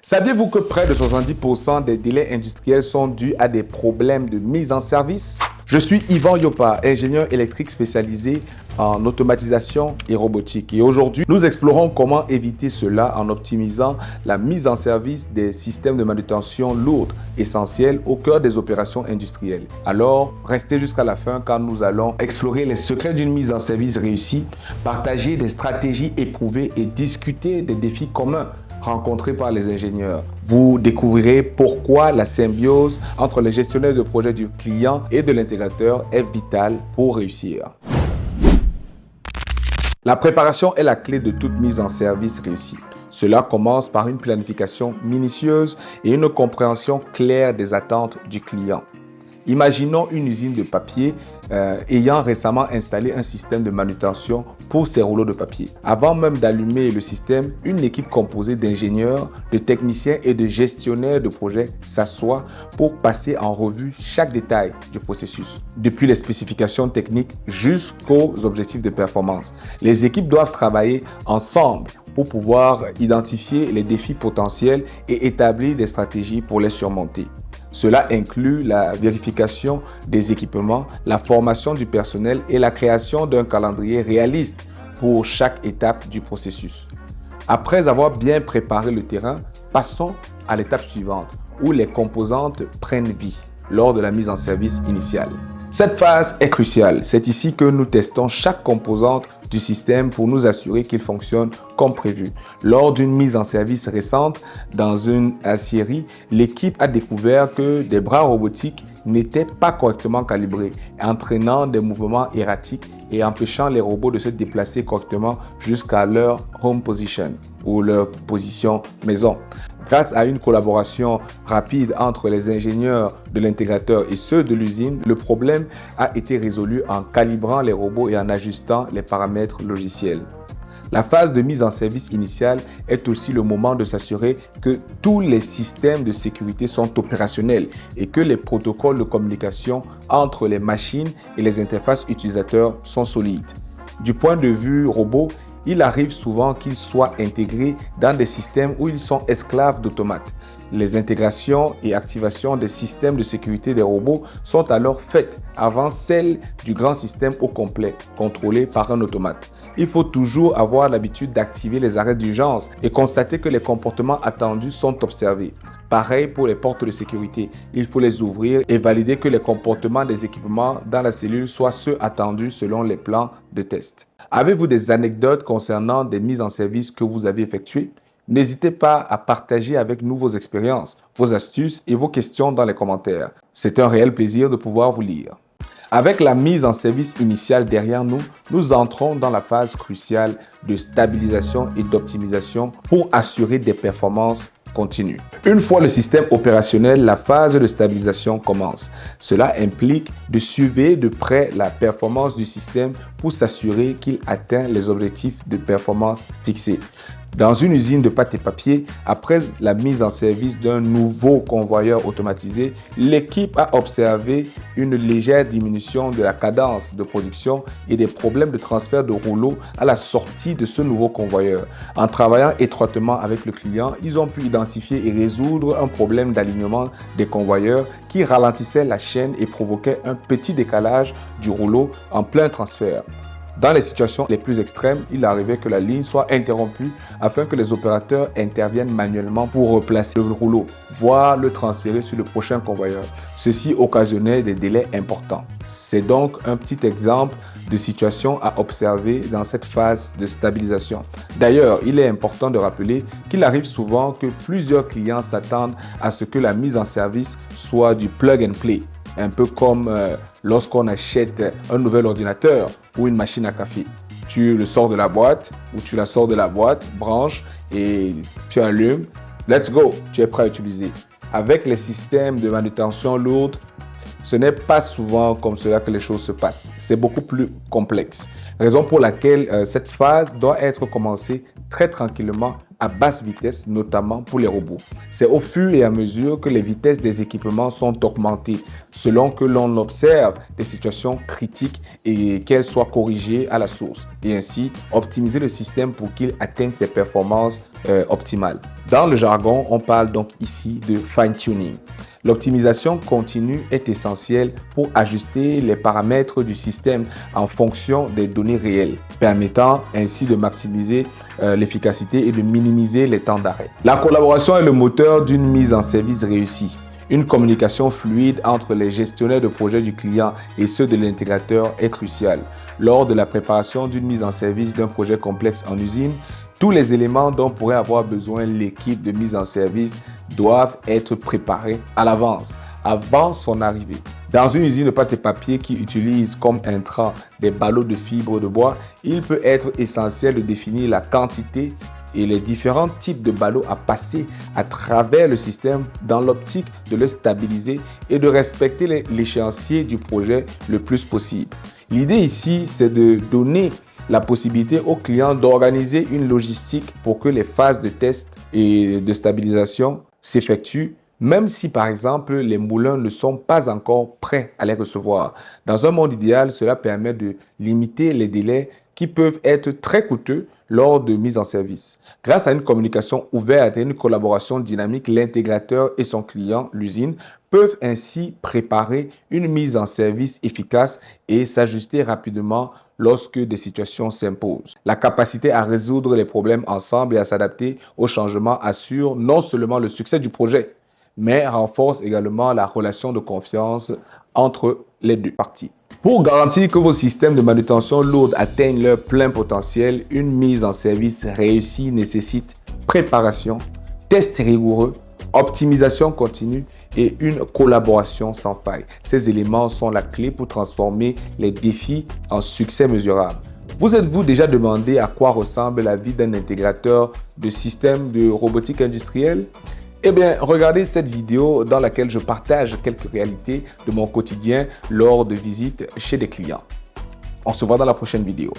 Saviez-vous que près de 70% des délais industriels sont dus à des problèmes de mise en service? Je suis Yvan Yopa, ingénieur électrique spécialisé en automatisation et robotique. Et aujourd'hui, nous explorons comment éviter cela en optimisant la mise en service des systèmes de manutention lourde essentiels au cœur des opérations industrielles. Alors, restez jusqu'à la fin car nous allons explorer les secrets d'une mise en service réussie, partager des stratégies éprouvées et discuter des défis communs rencontrés par les ingénieurs. Vous découvrirez pourquoi la symbiose entre les gestionnaires de projet du client et de l'intégrateur est vitale pour réussir. La préparation est la clé de toute mise en service réussie. Cela commence par une planification minutieuse et une compréhension claire des attentes du client. Imaginons une usine de papier ayant récemment installé un système de manutention pour ses rouleaux de papier. Avant même d'allumer le système, une équipe composée d'ingénieurs, de techniciens et de gestionnaires de projet s'assoit pour passer en revue chaque détail du processus, depuis les spécifications techniques jusqu'aux objectifs de performance. Les équipes doivent travailler ensemble pour pouvoir identifier les défis potentiels et établir des stratégies pour les surmonter. Cela inclut la vérification des équipements, la formation du personnel et la création d'un calendrier réaliste pour chaque étape du processus. Après avoir bien préparé le terrain, passons à l'étape suivante où les composantes prennent vie lors de la mise en service initiale. Cette phase est cruciale. C'est ici que nous testons chaque composante du système pour nous assurer qu'il fonctionne comme prévu. Lors d'une mise en service récente dans une aciérie, l'équipe a découvert que des bras robotiques n'étaient pas correctement calibrés, entraînant des mouvements erratiques et empêchant les robots de se déplacer correctement jusqu'à leur home position ou leur position maison. Grâce à une collaboration rapide entre les ingénieurs de l'intégrateur et ceux de l'usine, le problème a été résolu en calibrant les robots et en ajustant les paramètres logiciels. La phase de mise en service initiale est aussi le moment de s'assurer que tous les systèmes de sécurité sont opérationnels et que les protocoles de communication entre les machines et les interfaces utilisateurs sont solides. Du point de vue robot, il arrive souvent qu'ils soient intégrés dans des systèmes où ils sont esclaves d'automates. Les intégrations et activations des systèmes de sécurité des robots sont alors faites avant celles du grand système au complet, contrôlé par un automate. Il faut toujours avoir l'habitude d'activer les arrêts d'urgence et constater que les comportements attendus sont observés. Pareil pour les portes de sécurité, il faut les ouvrir et valider que les comportements des équipements dans la cellule soient ceux attendus selon les plans de test. Avez-vous des anecdotes concernant des mises en service que vous avez effectuées? N'hésitez pas à partager avec nous vos expériences, vos astuces et vos questions dans les commentaires. C'est un réel plaisir de pouvoir vous lire. Avec la mise en service initiale derrière nous, nous entrons dans la phase cruciale de stabilisation et d'optimisation pour assurer des performances continues. Une fois le système opérationnel, la phase de stabilisation commence. Cela implique de suivre de près la performance du système pour s'assurer qu'il atteint les objectifs de performance fixés. Dans une usine de pâte et papier, après la mise en service d'un nouveau convoyeur automatisé, l'équipe a observé une légère diminution de la cadence de production et des problèmes de transfert de rouleaux à la sortie de ce nouveau convoyeur. En travaillant étroitement avec le client, ils ont pu identifier et résoudre un problème d'alignement des convoyeurs qui ralentissait la chaîne et provoquait un petit décalage du rouleau en plein transfert. Dans les situations les plus extrêmes, il arrivait que la ligne soit interrompue afin que les opérateurs interviennent manuellement pour replacer le rouleau, voire le transférer sur le prochain convoyeur. Ceci occasionnait des délais importants. C'est donc un petit exemple de situation à observer dans cette phase de stabilisation. D'ailleurs, il est important de rappeler qu'il arrive souvent que plusieurs clients s'attendent à ce que la mise en service soit du plug and play. Un peu comme lorsqu'on achète un nouvel ordinateur ou une machine à café. Tu le sors de la boîte ou tu la sors de la boîte, branche et tu allumes. Let's go, tu es prêt à utiliser. Avec les systèmes de manutention lourde, ce n'est pas souvent comme cela que les choses se passent. C'est beaucoup plus complexe. Raison pour laquelle cette phase doit être commencée très tranquillement à basse vitesse, notamment pour les robots. C'est au fur et à mesure que les vitesses des équipements sont augmentées, selon que l'on observe des situations critiques et qu'elles soient corrigées à la source, et ainsi optimiser le système pour qu'il atteigne ses performances optimale. Dans le jargon, on parle donc ici de fine-tuning. L'optimisation continue est essentielle pour ajuster les paramètres du système en fonction des données réelles, permettant ainsi de maximiser l'efficacité et de minimiser les temps d'arrêt. La collaboration est le moteur d'une mise en service réussie. Une communication fluide entre les gestionnaires de projet du client et ceux de l'intégrateur est cruciale. Lors de la préparation d'une mise en service d'un projet complexe en usine, tous les éléments dont pourrait avoir besoin l'équipe de mise en service doivent être préparés à l'avance, avant son arrivée. Dans une usine de pâte et papier qui utilise comme intrant des ballots de fibres de bois, il peut être essentiel de définir la quantité et les différents types de ballots à passer à travers le système dans l'optique de le stabiliser et de respecter l'échéancier du projet le plus possible. L'idée ici, c'est de donner la possibilité au client d'organiser une logistique pour que les phases de test et de stabilisation s'effectuent, même si par exemple les moulins ne sont pas encore prêts à les recevoir. Dans un monde idéal, cela permet de limiter les délais qui peuvent être très coûteux lors de mise en service. Grâce à une communication ouverte et une collaboration dynamique, l'intégrateur et son client, l'usine, peuvent ainsi préparer une mise en service efficace et s'ajuster rapidement lorsque des situations s'imposent. La capacité à résoudre les problèmes ensemble et à s'adapter aux changements assure non seulement le succès du projet, mais renforce également la relation de confiance entre les deux parties. Pour garantir que vos systèmes de manutention lourde atteignent leur plein potentiel, une mise en service réussie nécessite préparation, tests rigoureux, optimisation continue et une collaboration sans faille. Ces éléments sont la clé pour transformer les défis en succès mesurable. Vous êtes-vous déjà demandé à quoi ressemble la vie d'un intégrateur de systèmes de robotique industrielle? Eh bien, regardez cette vidéo dans laquelle je partage quelques réalités de mon quotidien lors de visites chez des clients. On se voit dans la prochaine vidéo.